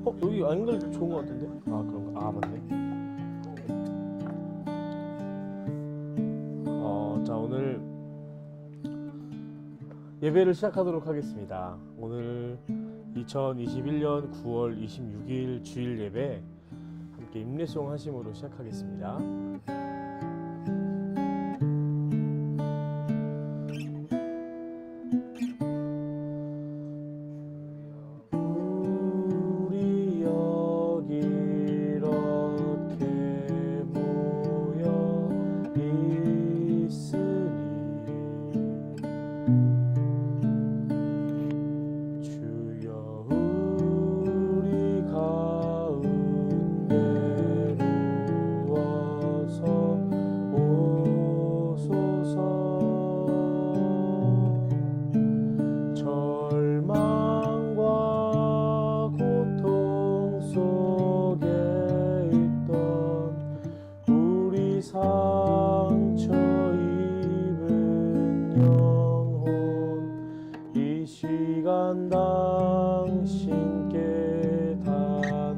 여기 앵글 좋은 것 같은데? 아 그런가? 아 맞네. 자 오늘 예배를 시작하도록 하겠습니다. 오늘 2021년 9월 26일 주일 예배 함께 임례송 하심으로 시작하겠습니다. 우리 여기 이렇게 모여 있으니 주여 우리 가운데로 와서 오소서. 절망과 고통 속에 있던 우리 상처 입은 영혼 이 시간 당신께 다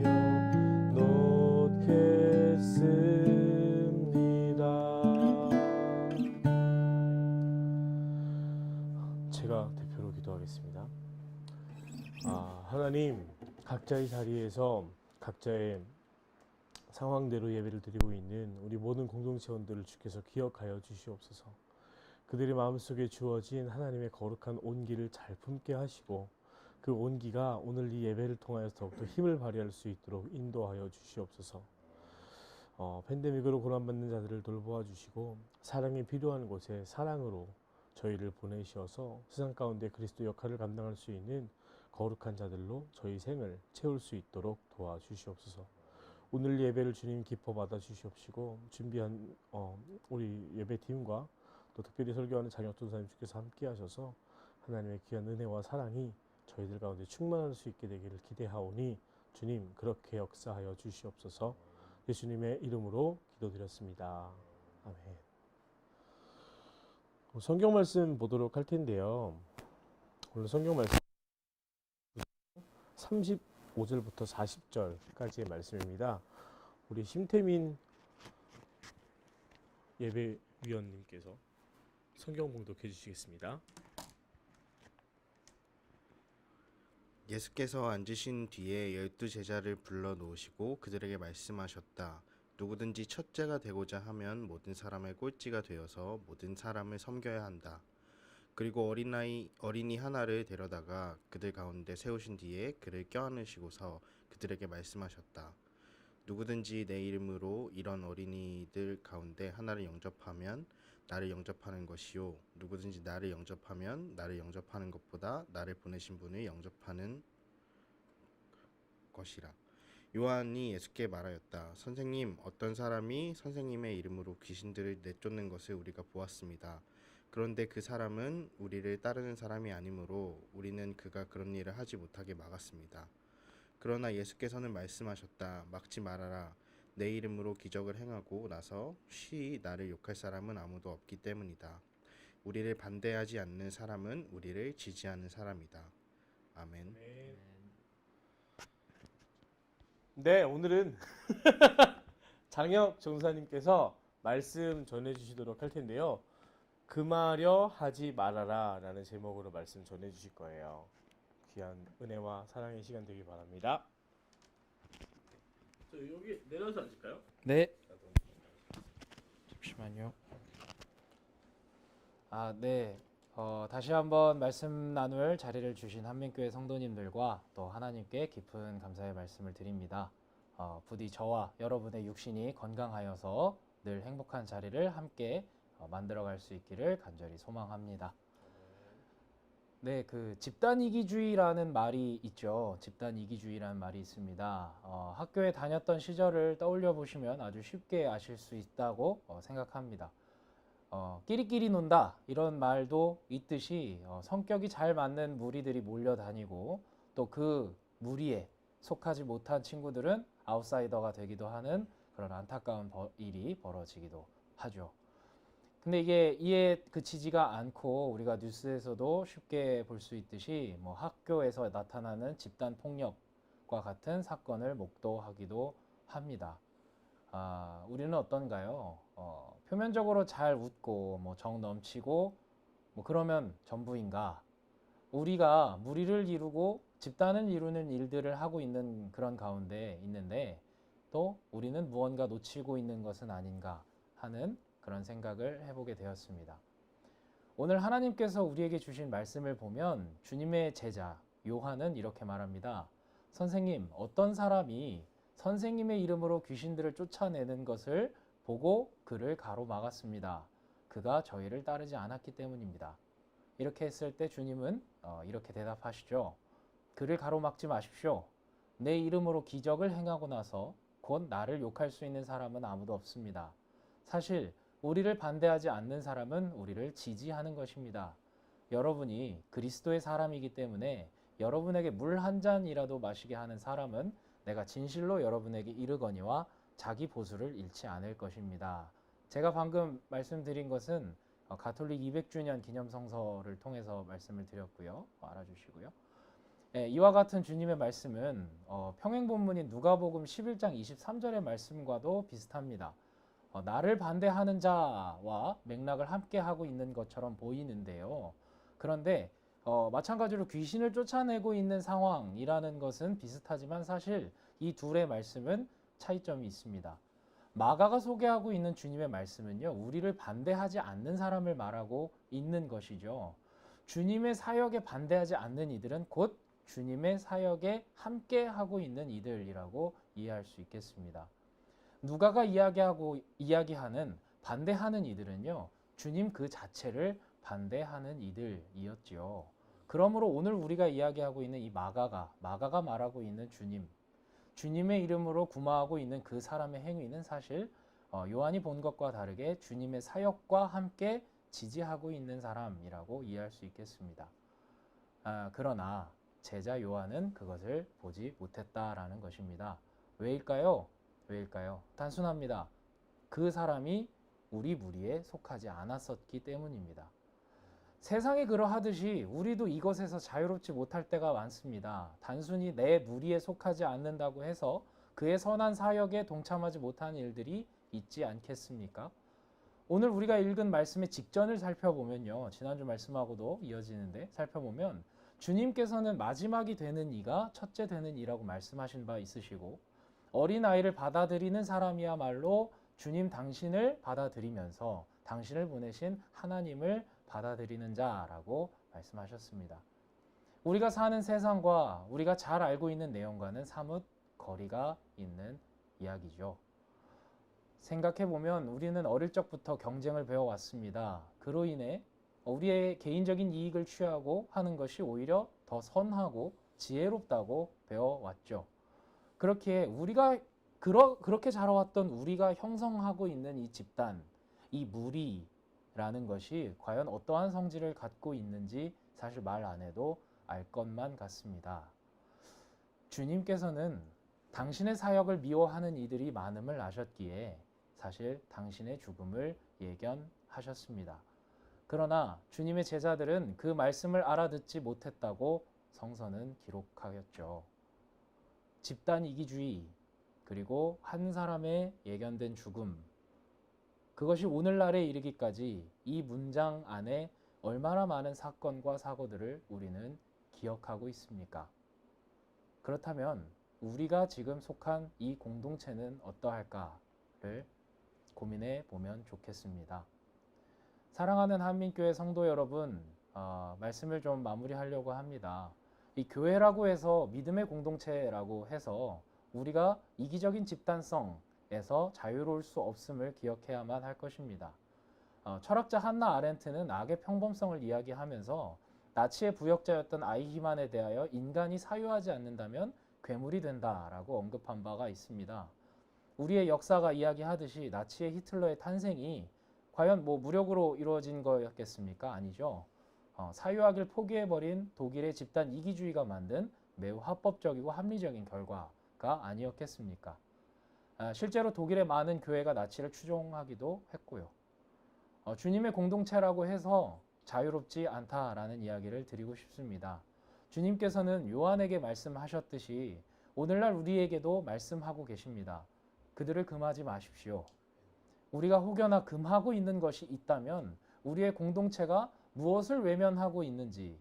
내려놓겠습니다. 제가 대표로 기도하겠습니다. 하나님, 각자의 자리에서 각자의 상황대로 예배를 드리고 있는 우리 모든 공동체원들을 주께서 기억하여 주시옵소서. 그들의 마음속에 주어진 하나님의 거룩한 온기를 잘 품게 하시고 그 온기가 오늘 이 예배를 통하여 더욱더 힘을 발휘할 수 있도록 인도하여 주시옵소서. 팬데믹으로 고난받는 자들을 돌보아 주시고 사랑이 필요한 곳에 사랑으로 저희를 보내셔서 세상 가운데 그리스도 역할을 감당할 수 있는 거룩한 자들로 저희 생을 채울 수 있도록 도와주시옵소서. 오늘 예배를 주님 기뻐 받아 주시옵시고 준비한 우리 예배팀과 또 특별히 설교하는 장혁 전사님 주께서 함께 하셔서 하나님의 귀한 은혜와 사랑이 저희들 가운데 충만할 수 있게 되기를 기대하오니 주님 그렇게 역사하여 주시옵소서. 예수님의 이름으로 기도드렸습니다. 아멘. 성경 말씀 보도록 할 텐데요. 오늘 성경 말씀 35절부터 40절까지의 말씀입니다. 우리 심태민 예배위원님께서 성경 봉독해 주시겠습니다. 예수께서 앉으신 뒤에 12제자를 불러 놓으시고 그들에게 말씀하셨다. 누구든지 첫째가 되고자 하면 모든 사람의 꼴찌가 되어서 모든 사람을 섬겨야 한다. 그리고 어린이 하나를 데려다가 그들 가운데 세우신 뒤에 그를 껴안으시고서 그들에게 말씀하셨다. 누구든지 내 이름으로 이런 어린이들 가운데 하나를 영접하면 나를 영접하는 것이요 누구든지 나를 영접하면 나를 영접하는 것보다 나를 보내신 분을 영접하는 것이라. 요한이 예수께 말하였다. 선생님, 어떤 사람이 선생님의 이름으로 귀신들을 내쫓는 것을 우리가 보았습니다. 그런데 그 사람은 우리를 따르는 사람이 아니므로 우리는 그가 그런 일을 하지 못하게 막았습니다. 그러나 예수께서는 말씀하셨다. 막지 말아라. 내 이름으로 기적을 행하고 나서 쉬이 나를 욕할 사람은 아무도 없기 때문이다. 우리를 반대하지 않는 사람은 우리를 지지하는 사람이다. 아멘. 네, 오늘은 장혁 전사님께서 말씀 전해주시도록 할 텐데요. 금하려 하지 말아라 라는 제목으로 말씀 전해주실 거예요. 귀한 은혜와 사랑의 시간 되길 바랍니다. 저 여기 내려서 앉을까요? 네. 잠시만요. 네. 다시 한번 말씀 나눌 자리를 주신 한민교회 성도님들과 또 하나님께 깊은 감사의 말씀을 드립니다. 부디 저와 여러분의 육신이 건강하여서 늘 행복한 자리를 함께 만들어갈 수 있기를 간절히 소망합니다. 네, 그 집단 이기주의라는 말이 있죠. 집단 이기주의라는 말이 있습니다. 학교에 다녔던 시절을 떠올려 보시면 아주 쉽게 아실 수 있다고 생각합니다. 끼리끼리 논다 이런 말도 있듯이 성격이 잘 맞는 무리들이 몰려다니고 또 그 무리에 속하지 못한 친구들은 아웃사이더가 되기도 하는 그런 안타까운 일이 벌어지기도 하죠. 근데 이게 이에 그치지가 않고 우리가 뉴스에서도 쉽게 볼 수 있듯이 뭐 학교에서 나타나는 집단 폭력 것과 같은 사건을 목도하기도 합니다. 우리는 어떤가요? 표면적으로 잘 웃고 뭐 정 넘치고 뭐 그러면 전부인가? 우리가 무리를 이루고 집단을 이루는 일들을 하고 있는 그런 가운데 있는데 또 우리는 무언가 놓치고 있는 것은 아닌가 하는 그런 생각을 해보게 되었습니다. 오늘 하나님께서 우리에게 주신 말씀을 보면 주님의 제자 요한은 이렇게 말합니다. 선생님, 어떤 사람이 선생님의 이름으로 귀신들을 쫓아내는 것을 보고 그를 가로막았습니다. 그가 저희를 따르지 않았기 때문입니다. 이렇게 했을 때 주님은 이렇게 대답하시죠. 그를 가로막지 마십시오. 내 이름으로 기적을 행하고 나서 곧 나를 욕할 수 있는 사람은 아무도 없습니다. 사실 우리를 반대하지 않는 사람은 우리를 지지하는 것입니다. 여러분이 그리스도의 사람이기 때문에 여러분에게 물 한 잔이라도 마시게 하는 사람은 내가 진실로 여러분에게 이르거니와 자기 보수를 잃지 않을 것입니다. 제가 방금 말씀드린 것은 가톨릭 200주년 기념성서를 통해서 말씀을 드렸고요. 알아주시고요. 이와 같은 주님의 말씀은 평행본문인 누가복음 11장 23절의 말씀과도 비슷합니다. 나를 반대하는 자와 맥락을 함께 하고 있는 것처럼 보이는데요. 그런데 마찬가지로 귀신을 쫓아내고 있는 상황이라는 것은 비슷하지만 사실 이 둘의 말씀은 차이점이 있습니다. 마가가 소개하고 있는 주님의 말씀은요, 우리를 반대하지 않는 사람을 말하고 있는 것이죠. 주님의 사역에 반대하지 않는 이들은 곧 주님의 사역에 함께 하고 있는 이들이라고 이해할 수 있겠습니다. 누가가 이야기하는 반대하는 이들은요, 주님 그 자체를 반대하는 이들이었지요. 그러므로 오늘 우리가 이야기하고 있는 이 마가가 말하고 있는 주님의 이름으로 구마하고 있는 그 사람의 행위는 사실 요한이 본 것과 다르게 주님의 사역과 함께 지지하고 있는 사람이라고 이해할 수 있겠습니다. 그러나 제자 요한은 그것을 보지 못했다라는 것입니다. 왜일까요? 단순합니다. 그 사람이 우리 무리에 속하지 않았었기 때문입니다. 세상이 그러하듯이 우리도 이것에서 자유롭지 못할 때가 많습니다. 단순히 내 무리에 속하지 않는다고 해서 그의 선한 사역에 동참하지 못하는 일들이 있지 않겠습니까? 오늘 우리가 읽은 말씀의 직전을 살펴보면요. 지난주 말씀하고도 이어지는데 살펴보면 주님께서는 마지막이 되는 이가 첫째 되는 이라고 말씀하신 바 있으시고 어린아이를 받아들이는 사람이야말로 주님 당신을 받아들이면서 당신을 보내신 하나님을 받아들이는 자라고 말씀하셨습니다. 우리가 사는 세상과 우리가 잘 알고 있는 내용과는 사뭇 거리가 있는 이야기죠. 생각해보면 우리는 어릴 적부터 경쟁을 배워왔습니다. 그로 인해 우리의 개인적인 이익을 취하고 하는 것이 오히려 더 선하고 지혜롭다고 배워왔죠. 그렇게 그렇게 자라왔던 우리가 형성하고 있는 이 집단, 이 무리라는 것이 과연 어떠한 성질을 갖고 있는지 사실 말 안 해도 알 것만 같습니다. 주님께서는 당신의 사역을 미워하는 이들이 많음을 아셨기에 사실 당신의 죽음을 예견하셨습니다. 그러나 주님의 제자들은 그 말씀을 알아듣지 못했다고 성서는 기록하였죠. 집단 이기주의 그리고 한 사람의 예견된 죽음, 그것이 오늘날에 이르기까지 이 문장 안에 얼마나 많은 사건과 사고들을 우리는 기억하고 있습니까? 그렇다면 우리가 지금 속한 이 공동체는 어떠할까를 고민해 보면 좋겠습니다. 사랑하는 한민교회 성도 여러분, 말씀을 좀 마무리하려고 합니다. 이 교회라고 해서 믿음의 공동체라고 해서 우리가 이기적인 집단성에서 자유로울 수 없음을 기억해야만 할 것입니다. 철학자 한나 아렌트는 악의 평범성을 이야기하면서 나치의 부역자였던 아이히만에 대하여 인간이 사유하지 않는다면 괴물이 된다라고 언급한 바가 있습니다. 우리의 역사가 이야기하듯이 나치의 히틀러의 탄생이 과연 무력으로 이루어진 거였겠습니까? 아니죠. 사유하기를 포기해버린 독일의 집단 이기주의가 만든 매우 합법적이고 합리적인 결과가 아니었겠습니까? 실제로 독일의 많은 교회가 나치를 추종하기도 했고요. 주님의 공동체라고 해서 자유롭지 않다라는 이야기를 드리고 싶습니다. 주님께서는 요한에게 말씀하셨듯이 오늘날 우리에게도 말씀하고 계십니다. 그들을 금하지 마십시오. 우리가 혹여나 금하고 있는 것이 있다면 우리의 공동체가 무엇을 외면하고 있는지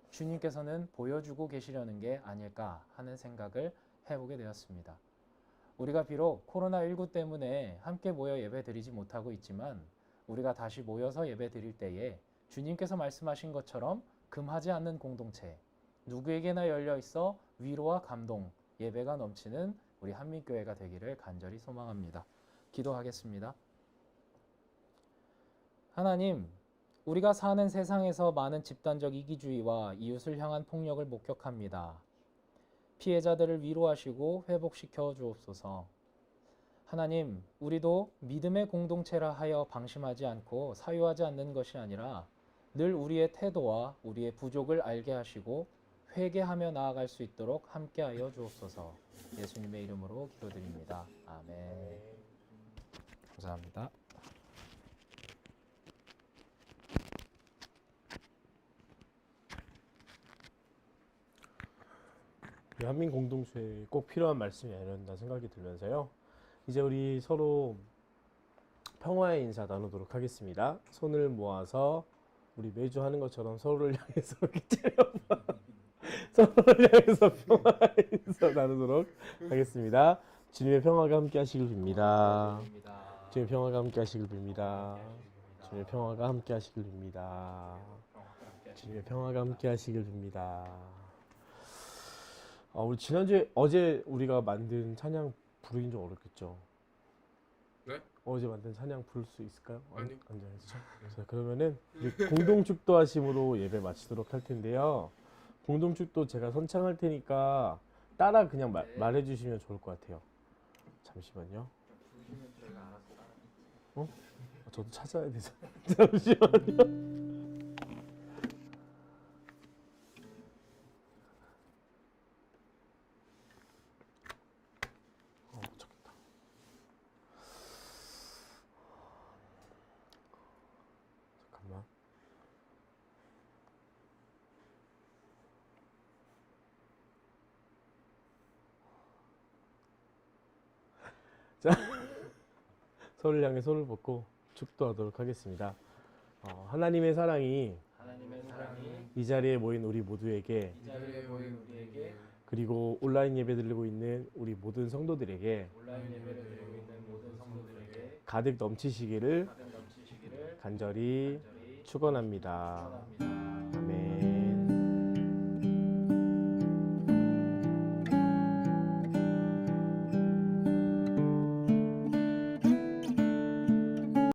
주님께서는 보여주고 계시려는 게 아닐까 하는 생각을 해보게 되었습니다. 우리가 비록 코로나19 때문에 함께 모여 예배 드리지 못하고 있지만 우리가 다시 모여서 예배 드릴 때에 주님께서 말씀하신 것처럼 금하지 않는 공동체, 누구에게나 열려 있어 위로와 감동, 예배가 넘치는 우리 한민교회가 되기를 간절히 소망합니다. 기도하겠습니다. 하나님, 우리가 사는 세상에서 많은 집단적 이기주의와 이웃을 향한 폭력을 목격합니다. 피해자들을 위로하시고 회복시켜 주옵소서. 하나님, 우리도 믿음의 공동체라 하여 방심하지 않고 사유하지 않는 것이 아니라 늘 우리의 태도와 우리의 부족을 알게 하시고 회개하며 나아갈 수 있도록 함께하여 주옵소서. 예수님의 이름으로 기도드립니다. 아멘. 감사합니다. 우리 한민 공동체에 꼭 필요한 말씀이 아니었나 생각이 들면서요. 이제 우리 서로 평화의 인사 나누도록 하겠습니다. 손을 모아서 우리 매주 하는 것처럼 서로를 향해서 이렇게 째려봐. 서로를 향해서 평화의 인사 나누도록 하겠습니다. 주님의 평화가 함께 하시길 빕니다. 주님의 평화가 함께 하시길 빕니다. 주님의 평화가 함께 하시길 빕니다. 주님의 평화가 함께 하시길 빕니다. 우리 지난주에 어제 우리가 만든 찬양 부르긴 좀 어렵겠죠? 네? 어제 만든 찬양 부를 수 있을까요? 아니요. 자, 그러면은 우리 공동축도하심으로 예배 마치도록 할 텐데요. 공동축도 제가 선창할 테니까 따라 그냥 말해주시면 좋을 것 같아요. 잠시만요. 저도 찾아야 돼서. 잠시만요. 찾겠다. 잠깐만. 자, 서로를 향해 손을 뻗고 축도하도록 하겠습니다. 하나님의 사랑이 이 자리에 모인 우리 모두에게 그리고 온라인 예배 드리고 있는 우리 모든 성도들에게 가득 넘치시기를 간절히 축원합니다.